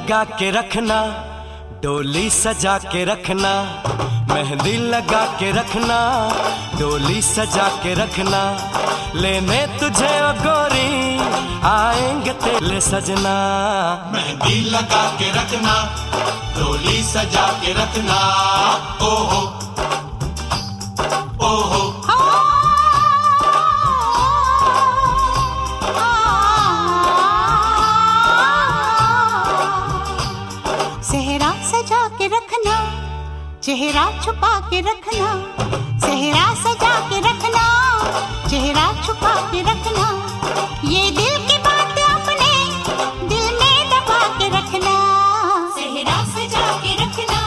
लगा के रखना, डोली सजा के रखना, मेहंदी लगा के रखना, डोली सजा के रखना, लेने तुझे ओ गोरी आएंगे तेरे सजना। मेहंदी लगा के रखना, डोली सजा के रखना, ओहो ओहो। सेहरा सजा के रखना, चेहरा छुपा के रखना, सेहरा सजा के रखना, चेहरा छुपा के रखना, ये दिल की बात अपने दिल में दबा के रखना। सेहरा सजा के रखना,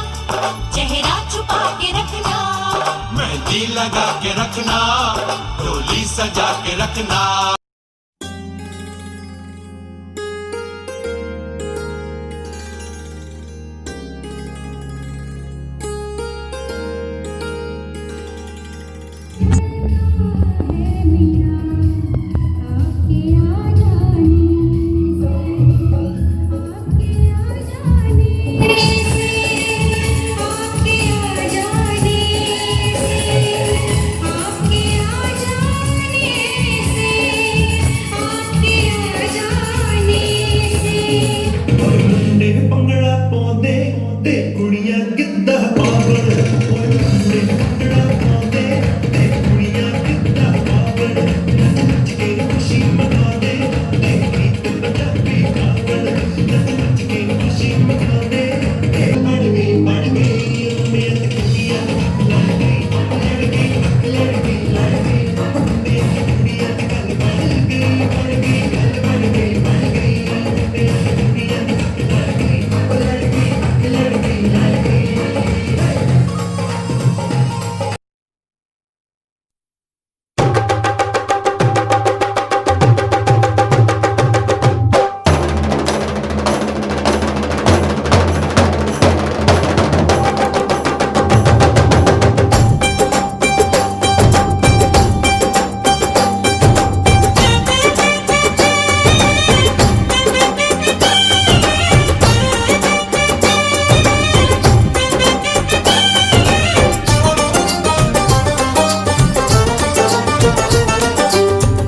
चेहरा छुपा के रखना, मेहंदी लगा के रखना, डोली सजा के रखना।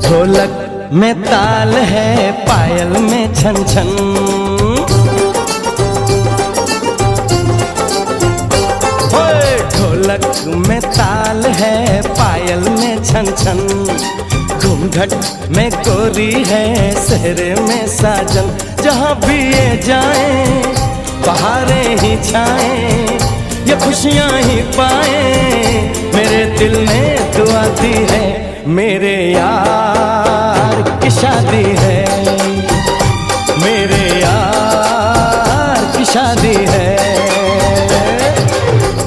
ढोलक में ताल है, पायल में छन छन, ढोलक में ताल है, पायल में छन छन, घूंघट में गोरी है, सेहरे में साजन, जहाँ भी ये जाए बहारें ही छाए, ये खुशियाँ ही पाए, मेरे दिल ने दुआ दी है, मेरे यार की शादी है, मेरे यार की शादी है।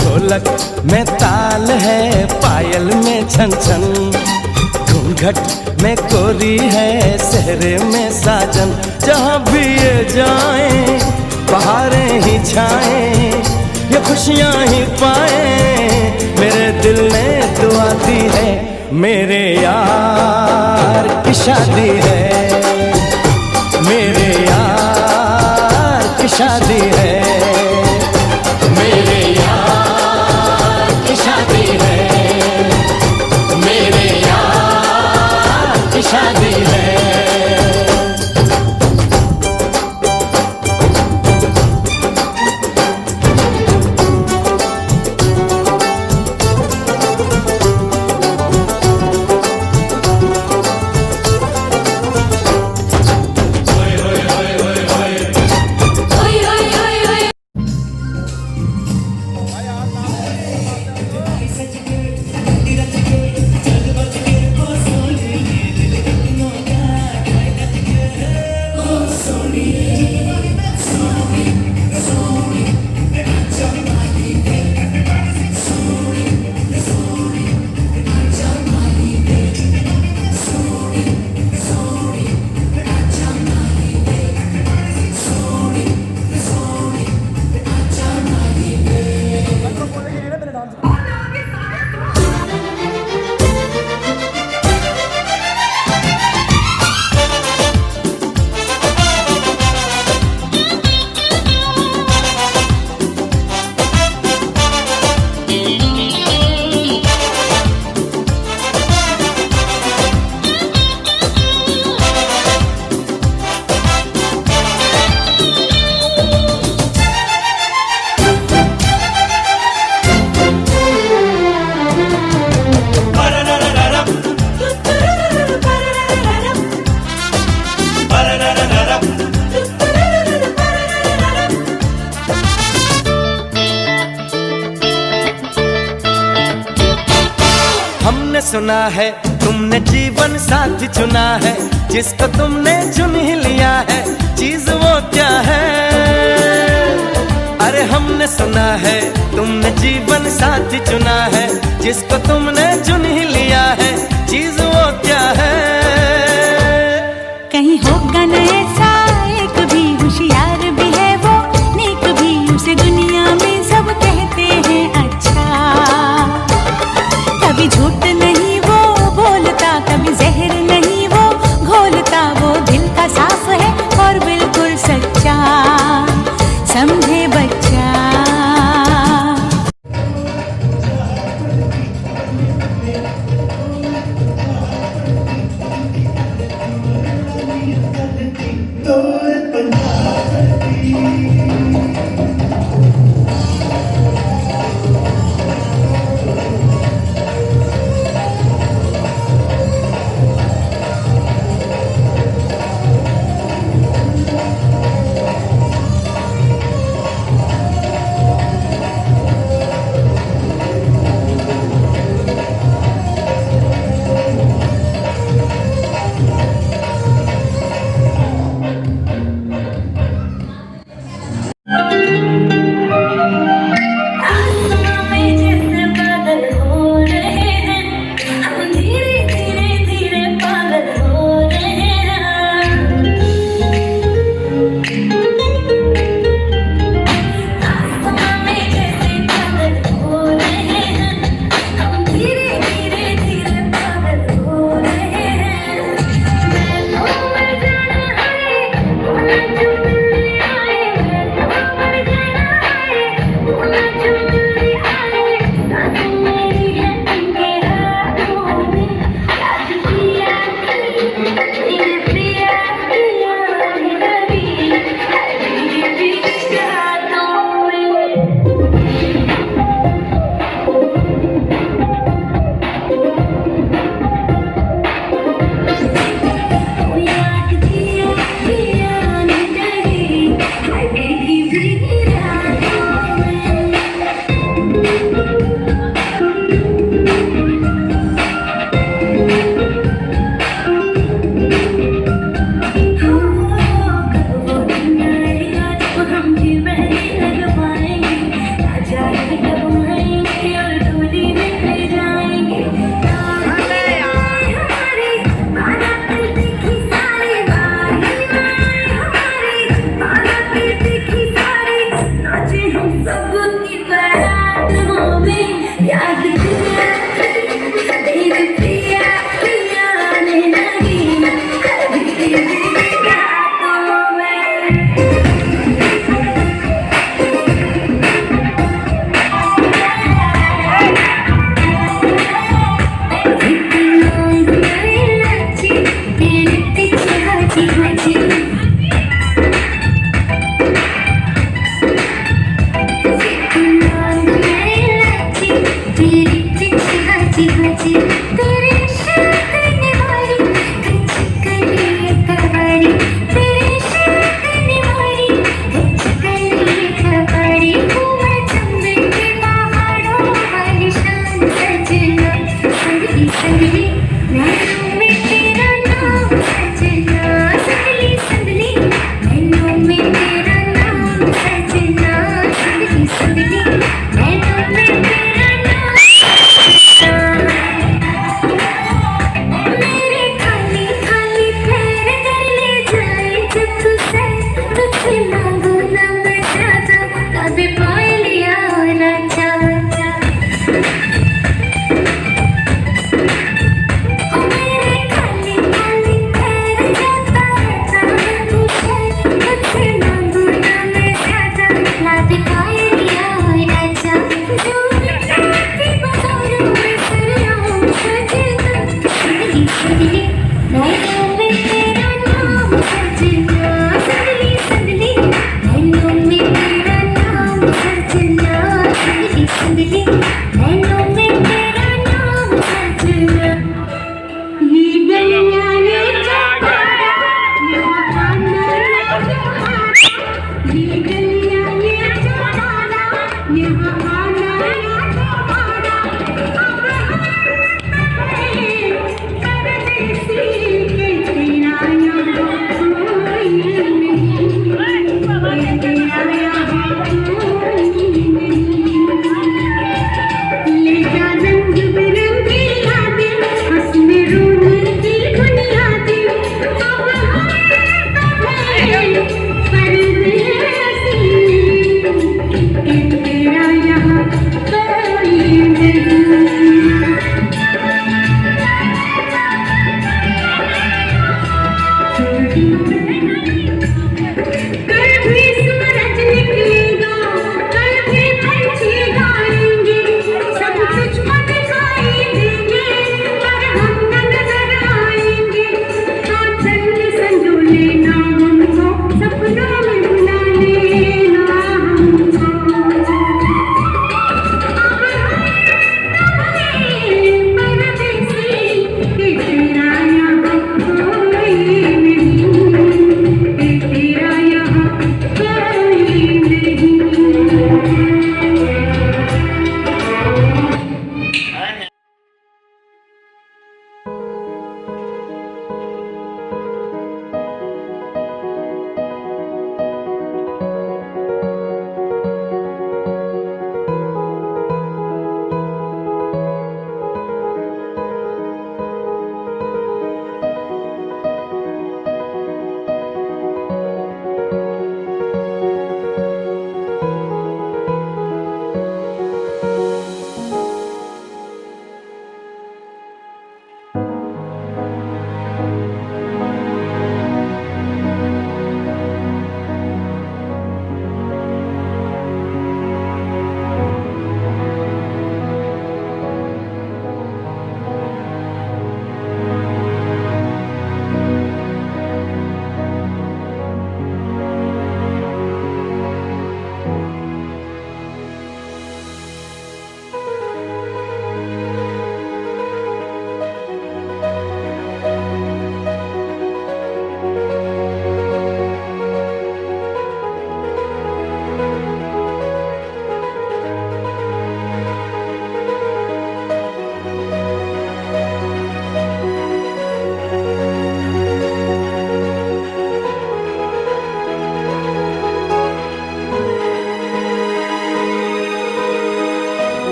ढोलक में ताल है, पायल में छन छन, घूंघट में गोरी है, सेहरे में साजन, जहाँ भी ये जाए बहारें ही छाए, ये खुशियाँ ही पाए, मेरे दिल ने दुआ दी है, मेरे यार की शादी है, मेरे यार की शादी है, मेरे यार की शादी है, मेरे यार की शादी है। ओए ओए ओए ओए ओए, ओए ओए ओए सुना है तुमने जीवन साथी चुना है, जिसको तुमने चुन ही लिया है, चीज वो क्या है? अरे हमने सुना है तुमने जीवन साथी चुना है, जिसको तुमने चुन ही लिया है, चीज वो क्या है? कहीं होगा न ऐसा एक भी, होशियार भी है वो, नेक भी, उसे दुनिया में सब कहते हैं अच्छा। कभी झूठ नहीं वो बोलता, कभी जहर नहीं वो घोलता, वो दिल का साफ है और बिल्कुल सच्चा, समझे बच्चा।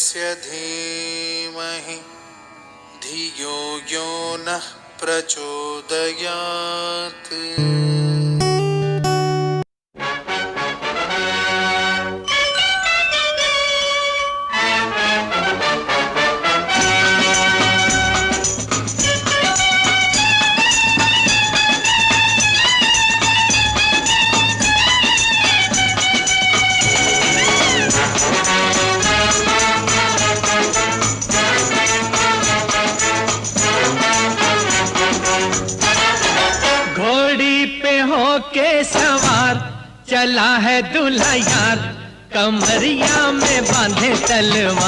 यस्य धीमहि धियो यो नः प्रचोदयात्। के सवार चला है दूल्हा यार, कमरिया में बांधे तलवार।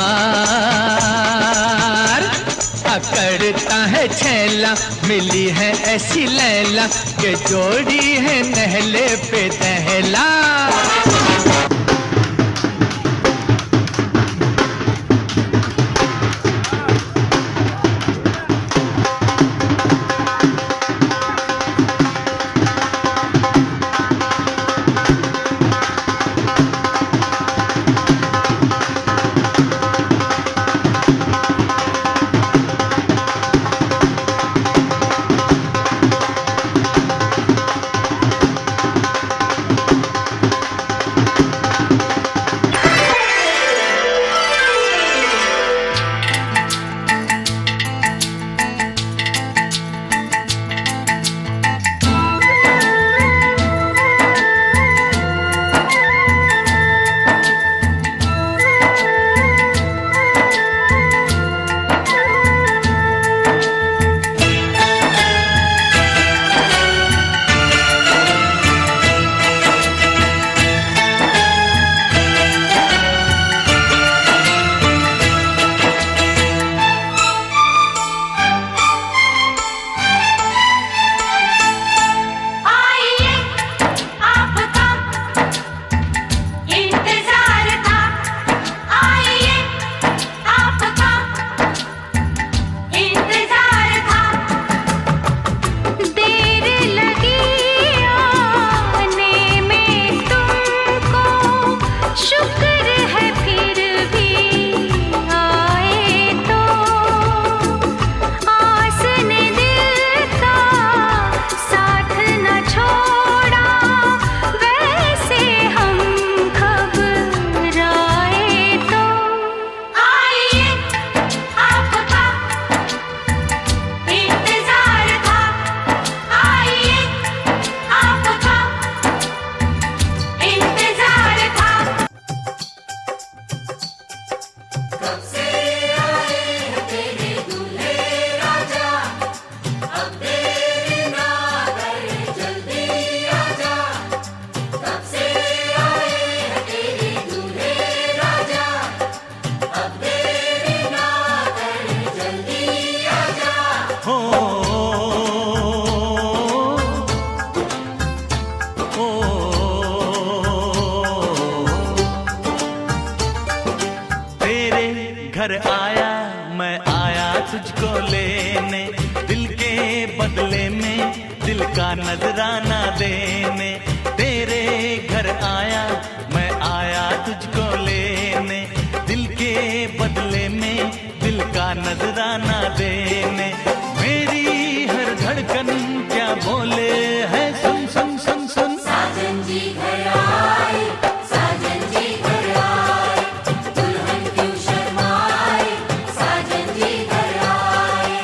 अकड़ता है छैला, मिली है ऐसी लैला, के जोड़ी है नहले पे दहला। घर आया मैं आया तुझको लेने, दिल के बदले में दिल का नजराना देने। तेरे घर आया मैं आया तुझको लेने, दिल के बदले में दिल का नजराना देने। मेरी हर धड़कन क्या बोले है, सुन सुन सुन सुन। साजन जी घर आए, साजन जी घर आए, दुल्हन क्यों शर्माए, साजन जी घर आए।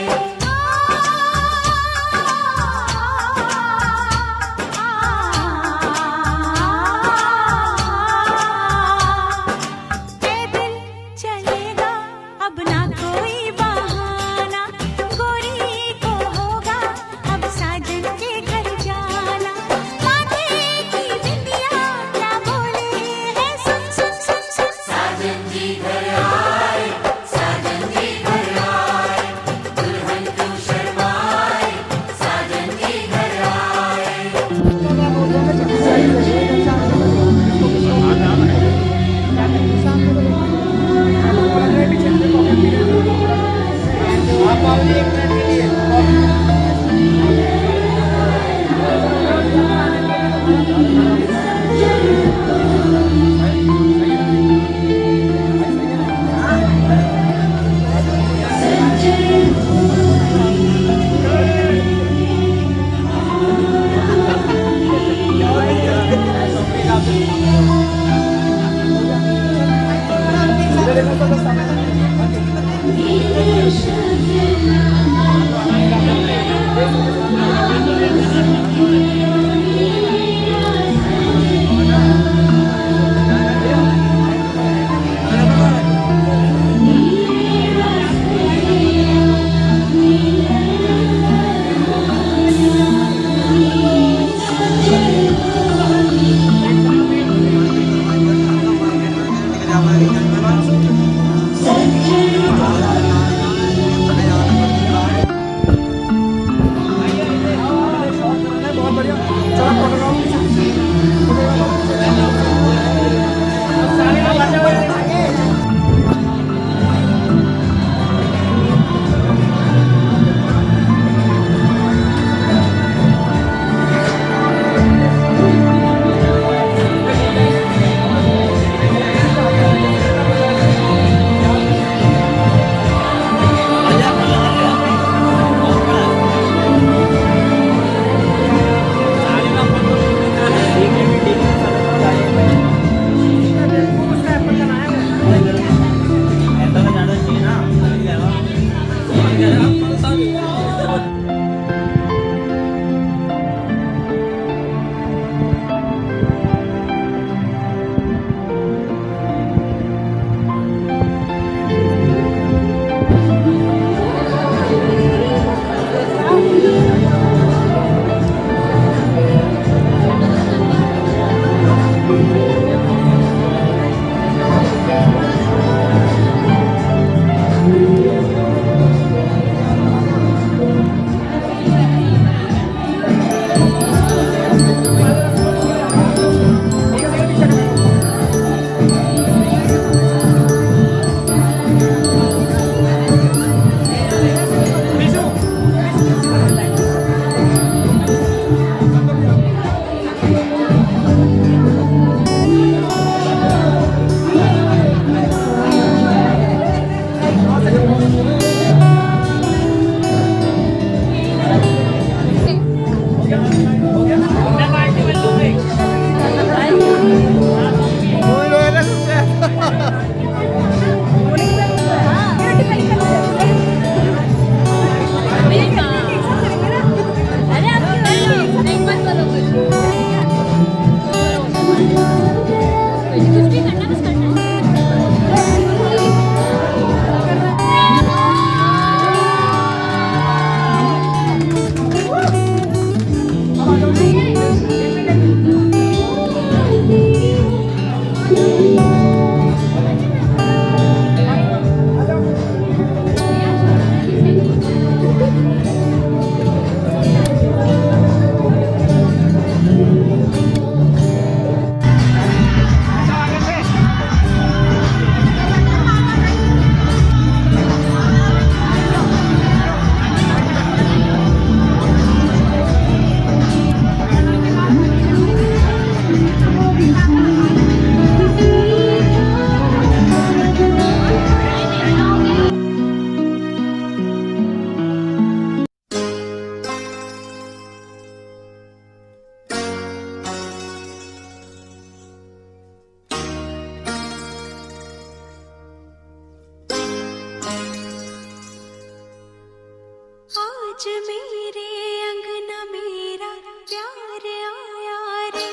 आज मेरे अंगना मेरा प्यार आया रे,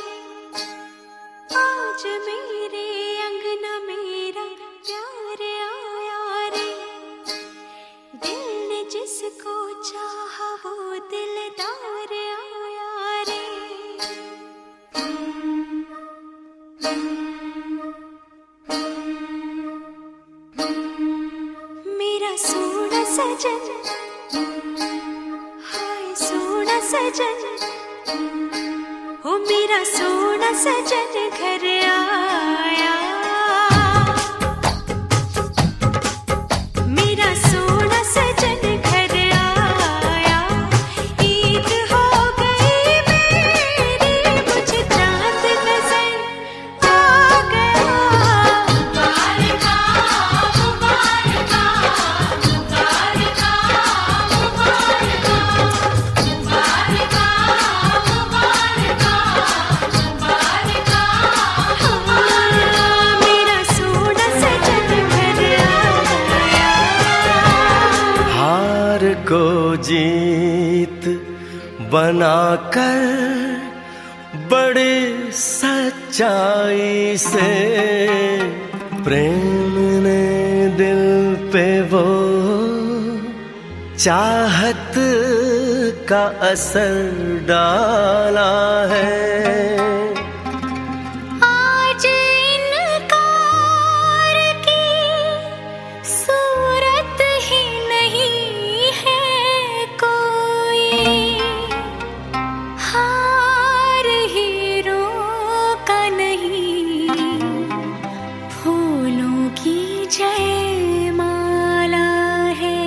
आज मेरे अंगना मेरा प्यार आया रे, दिल ने जिसको चाहा वो दिलदार आया रे। मेरा सोना सजन, हाय सोना सजन, ओ मेरा सोना सजन घर आया, मेरा सोना सजन घर आया, ईद हो गई मेरी, मुझे चांद नजर आ गया। मुबारका मुबारका मुबारका मुबारका मुबारका मुबारका मुबारका, मेरा सोना सजन घर आया। हार को जीत बनाकर बड़ी सच्चाई से प्रेम ने दिल पे वो चाहत का असर डाला है। आज इनकार की सूरत ही नहीं है कोई, हार हीरों का नहीं, फूलों की जयमाला है।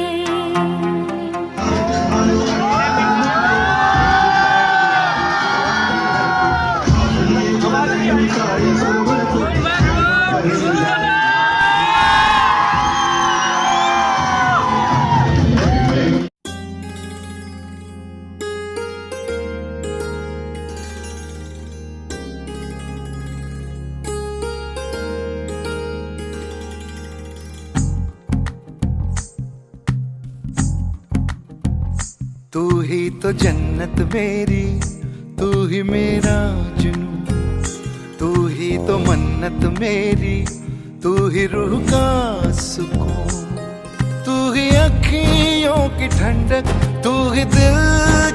तू ही तो जन्नत मेरी, तू ही मेरा जुनून, तू ही तो मन्नत मेरी, तू ही रूह का सुकून, तू ही अखियों की ठंडक, तू ही दिल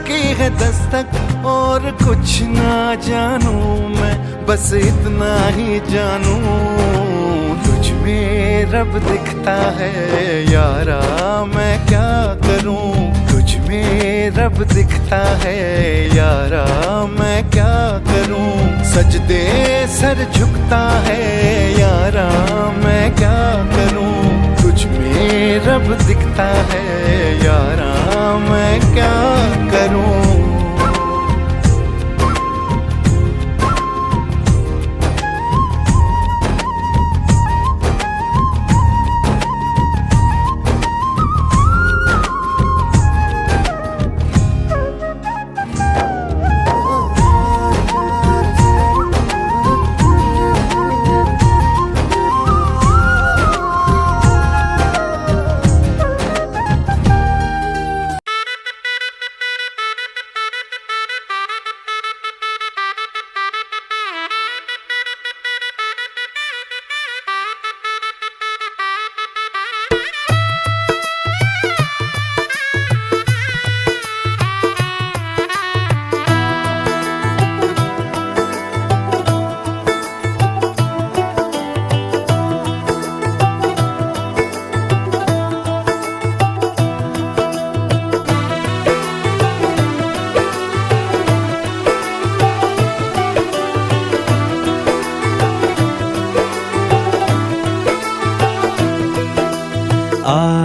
की है दस्तक, और कुछ ना जानू मैं, बस इतना ही जानू, तुझ में रब दिखता है यारा, मैं क्या करूं, तुझ में रब दिखता है यारा, मैं क्या करूं, सजदे सर झुकता है यारा, मैं क्या करूं, तुझ में रब दिखता है यारा, मैं क्या करूं।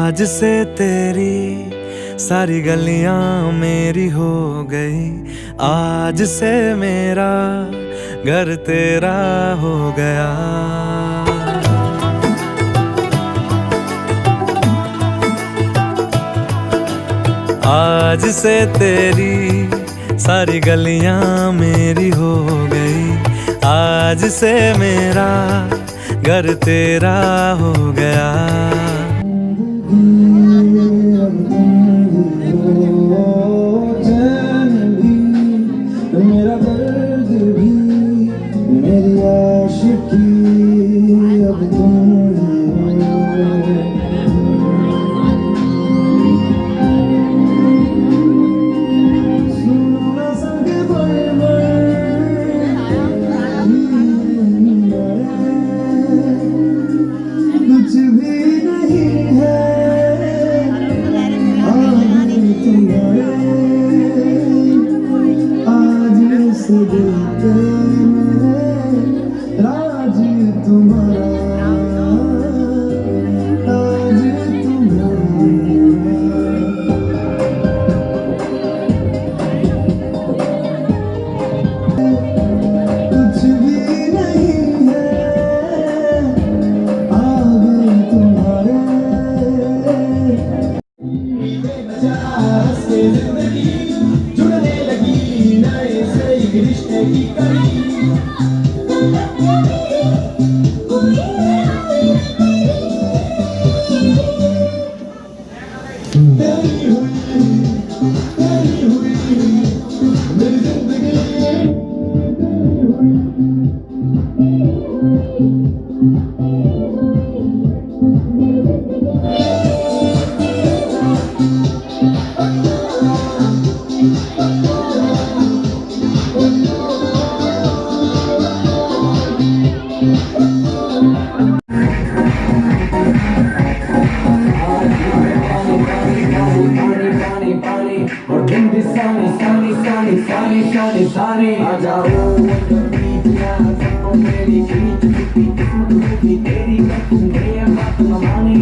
आज से तेरी सारी गलियां मेरी हो गई, आज से मेरा घर तेरा हो गया। आज से तेरी सारी गलियां मेरी हो गई, आज से मेरा घर तेरा हो गया। मेरा दर्द भी मेरी आशिकी अब तुम कुछ भी नहीं है आज से देते राज तुम्हारा, आज कुछ भी नहीं है आगे तुम्हारे। जिंदगी जुड़ने लगी नए से एक रिश्ते की कड़ी। तेरी हुई मेरी जिंदगी। और दिन भी सानी सानी सानी सानी सानी सानी आ जाओ मेरी खींच चुकी किस्मत होगी तेरी करूँगे बात न मानी।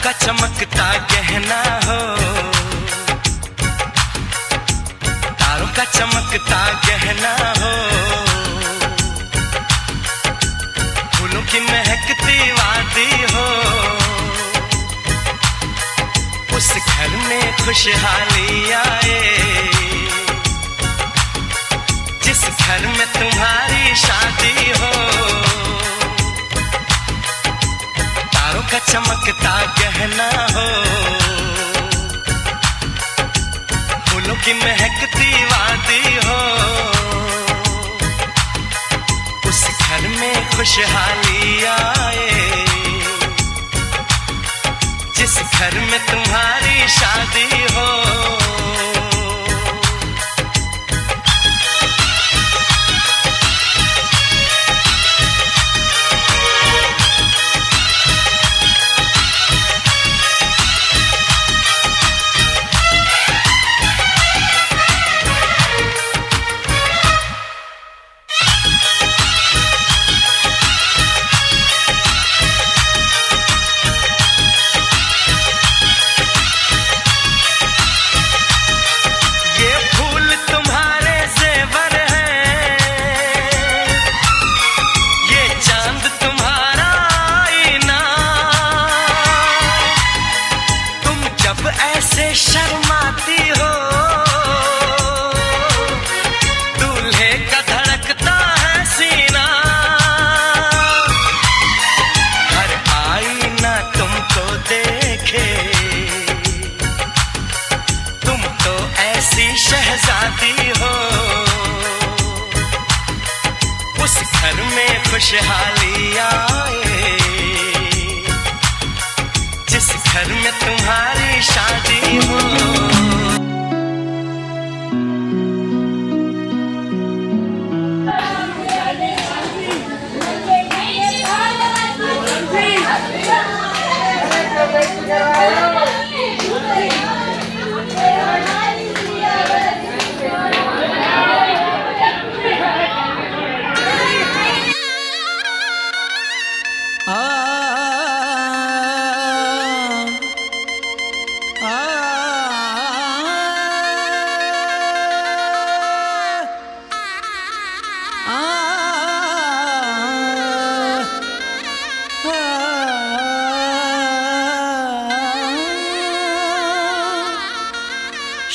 का चमकता गहना हो, तारों का चमकता गहना हो, फूलों की महकती वादी हो, उस घर में खुशहाली आए जिस घर में तुम्हारी शादी हो। तारों का चमकता गहना हो, फूलों की महकती वादी हो, उस घर में खुशहाली आए जिस घर में तुम्हारी शादी हो। शर्माती हो, दूल्हे का धड़कता है सीना, हर आईना तुमको देखे, तुम तो ऐसी शहजादी हो, उस घर में खुशहाली आए जिस घर में तुम्हारी शादी हो।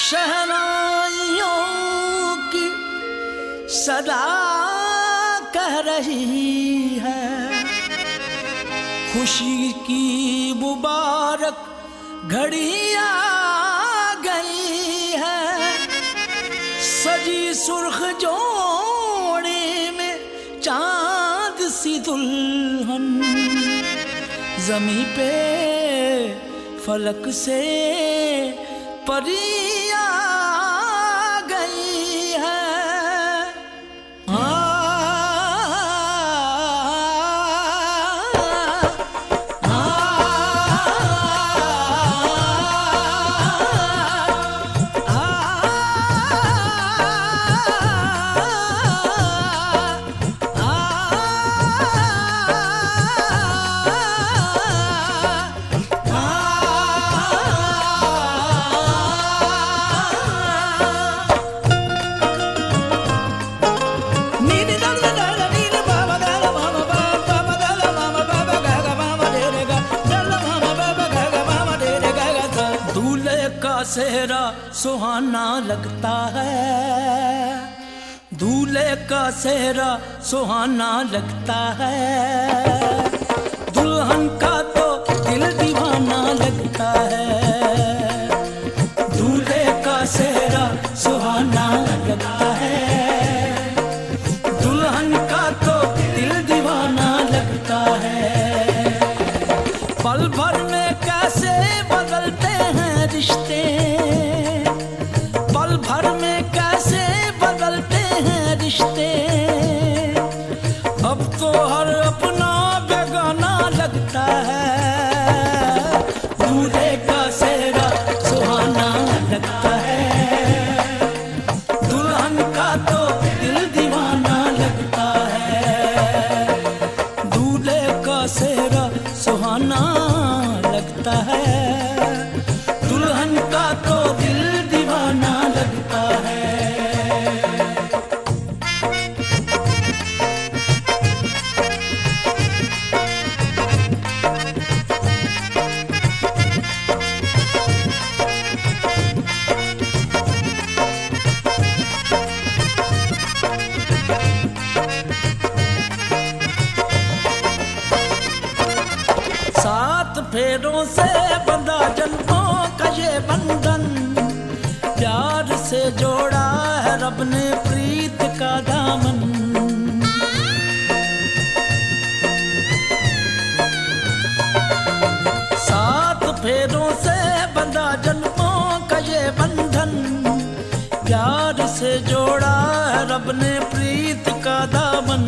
शहनाइयों की सदा कह रही है, खुशी की मुबारक घड़ी आ गई है, सजी सुर्ख जोड़े में चांद सी दुल्हन, जमी पे फलक से परी आ गई है। सेहरा सुहाना लगता है, दूल्हे का सेहरा सुहाना लगता है, दुल्हन का तो दिल दीवाना लगता है, दूल्हे का सेहरा सुहाना लगता है, दुल्हन का तो दिल दीवाना लगता है। पल भर में कैसे बदलते हैं रिश्ते, पल भर में कैसे बदलते हैं रिश्ते, अब तो हर अपना का सेहरा सुहाना लगता है, दुल्हन का तो दिल दीवाना लगता है। सात फेरों से बंधा जन्मों का ये बंधन, प्यार से जोड़ा है रब ने प्रीत का दामन। सात फेरों से बंधा जन्मों का ये बंधन, प्यार से जोड़ा है रब ने प्रीत का दामन।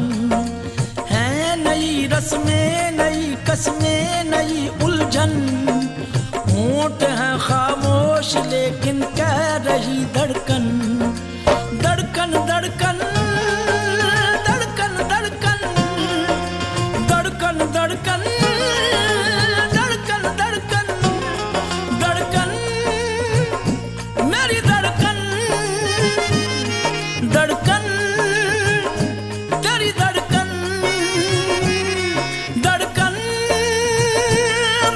है नई रस्में नई कसमें नई उलझन, होंठ है खामोश लेकिन कह रही धड़कन, धड़कन धड़कन धड़कन धड़कन धड़कन धड़कन धड़कन धड़कन धड़कन मेरी धड़कन, धड़कन तेरी धड़कन, धड़कन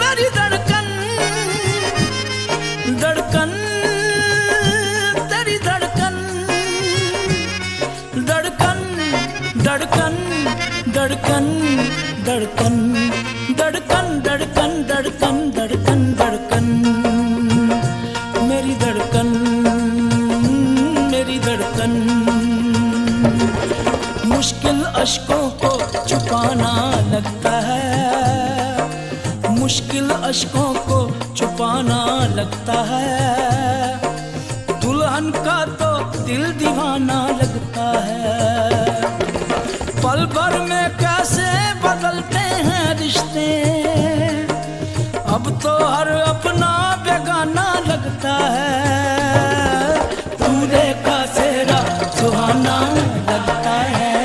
मेरी धड़कन, धड़कन तेरी धड़कन, धड़कन धड़कन धड़कन धड़कन धड़कन धड़कन धड़कन धड़कन धड़कन मेरी धड़कन, मेरी धड़कन। मुश्किल अश्कों को छुपाना लगता है, मुश्किल अश्कों को छुपाना लगता है, दुल्हन का तो दिल दीवाना लगता है। पल भर में कैसे बदलते हैं रिश्ते, अब तो हर अपना बेगाना लगता है, दूल्हे का सेहरा सुहाना लगता है,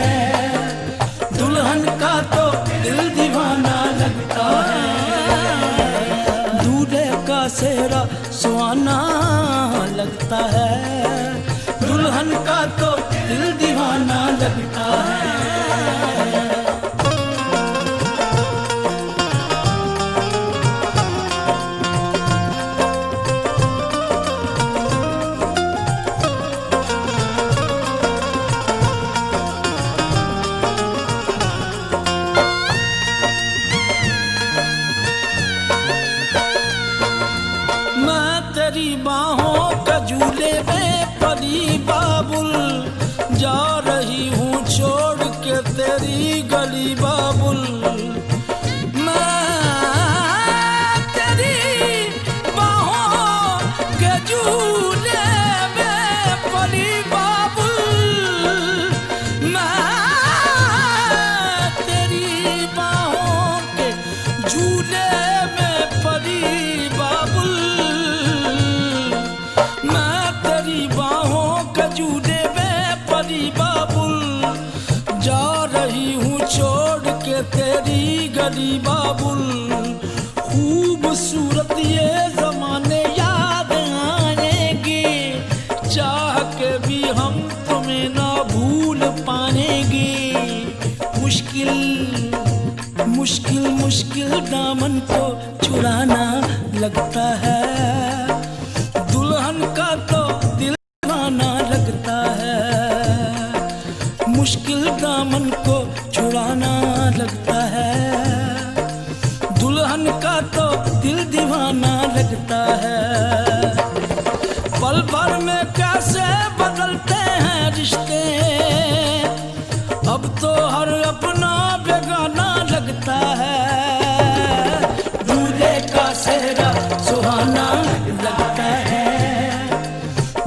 दुल्हन का तो दिल दीवाना लगता है, दूल्हे का सेहरा सुहाना लगता है, दुल्हन का तो दिल दीवाना लगता है। तेरी बाहों का झूले में परी बाबुल, जा रही हूँ छोड़ के तेरी गली बाबुल। मैं तेरी बाहों के झूले में परी बाबुल, मैं तेरी बाहों के झूले में परी बाबुल, झूले में परी बाबुल, जा रही हूँ छोड़ के तेरी गली बाबुल। खूबसूरत ये जमाने याद आएंगे, चाह के भी हम तुम्हें ना भूल पाएंगे। मुश्किल मुश्किल मुश्किल दामन को छुड़ाना लगता है, दुल्हन का तो दिल लगता है, मुश्किल दामन को छुड़ाना लगता है, दुल्हन का तो दिल दीवाना लगता है। पल भर में कैसे बदलते हैं रिश्ते, अब तो हर अपना बेगाना लगता है, दूल्हे का सेहरा सुहाना लगता है,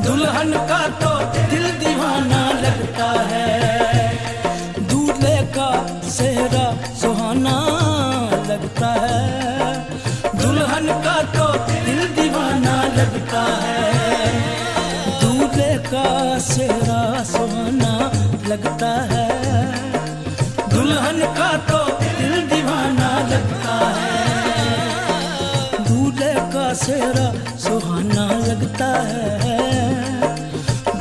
दुल्हन का तो दिल दीवाना लगता है, दूल्हे का सेहरा सुहाना लगता है, दुल्हन का तो दिल दीवाना लगता है, दूल्हे का सेहरा सुहाना लगता है, दुल्हन का तो दिल दीवाना सेहरा सुहाना लगता है,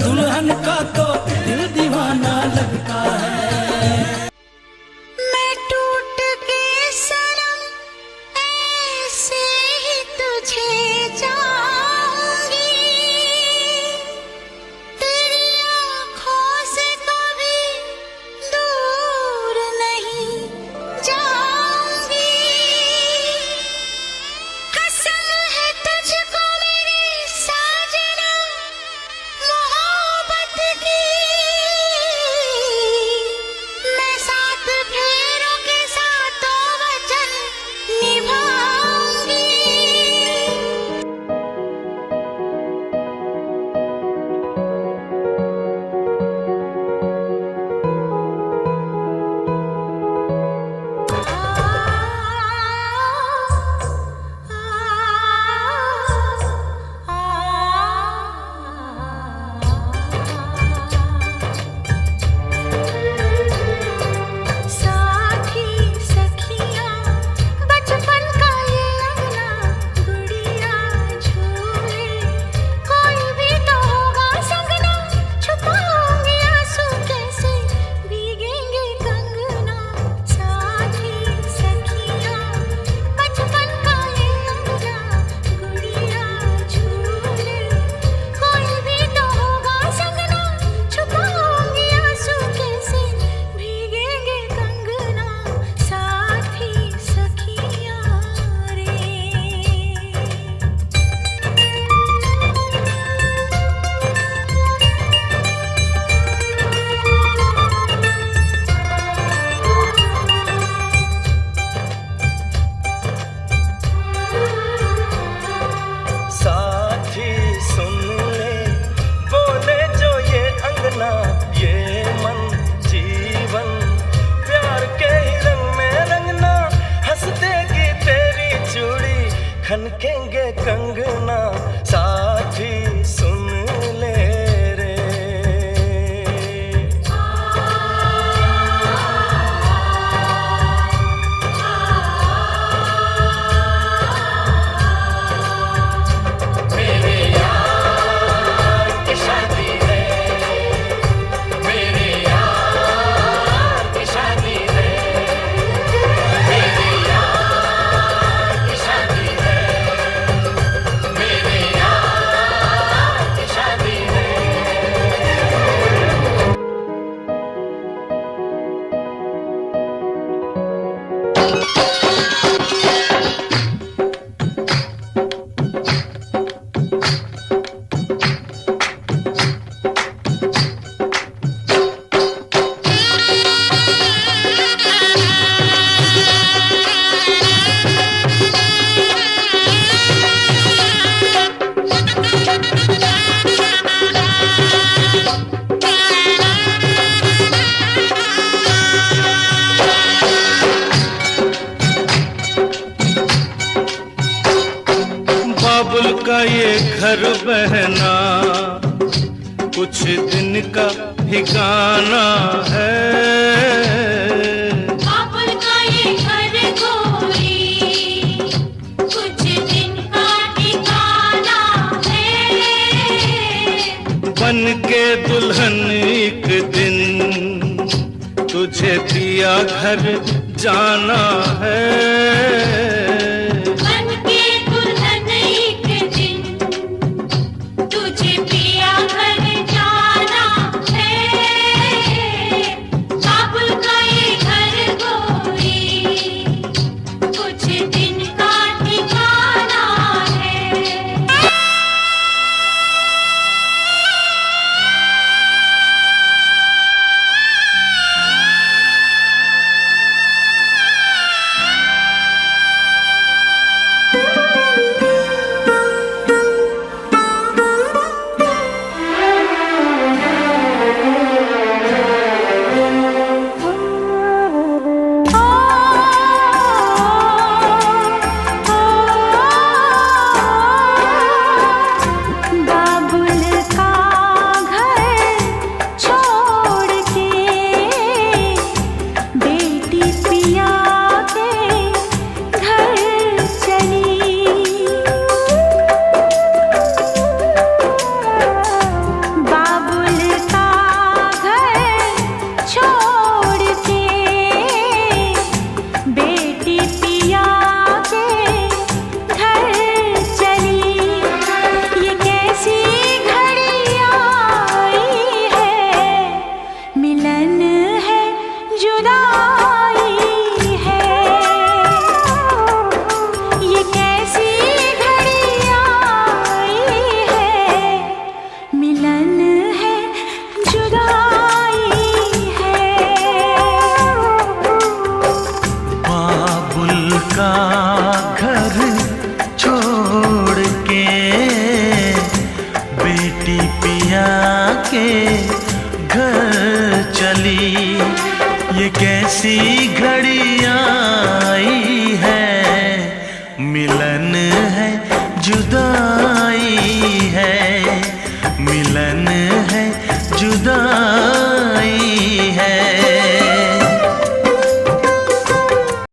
दुल्हन का तो दिल दीवाना लगता है। मैं टूट के सनम ऐसे ही तुझे जाऊंगी, तेरी आँखों से कभी दूर नहीं जाऊंगी। कसम है तुझको मेरी साजना मोहब्बत की, मैं सात फेरों के सातों वचन निभाऊंगी। साथी सखियाँ बचपन का ये अंगना गुड़िया झूले, कोई भी तो होगा संगना, छुपाऊंगी आंसू कैसे भीगेंगे कंगना। साथी सखियाँ बचपन का ये अंगना गुड़िया झूले, कोई भी तो होगा संगना, छुपाऊंगी आंसू कैसे भीगेंगे कंगना। साथी सखियाँ रे। साथी सुन ले बोले जो ये अंगना, ये मन जीवन प्यार के ही रंग में रंगना, हंस देगी तेरी चूड़ी खनकेंगे कंगना। साथी सुन ले रे। बाबुल का ये घर बहना कुछ दिन का ही गाना है, बाबुल का ये घर गोरी कुछ दिन का ठिकाना है, बन के दुल्हन एक दिन तुझे दिया घर जाना है।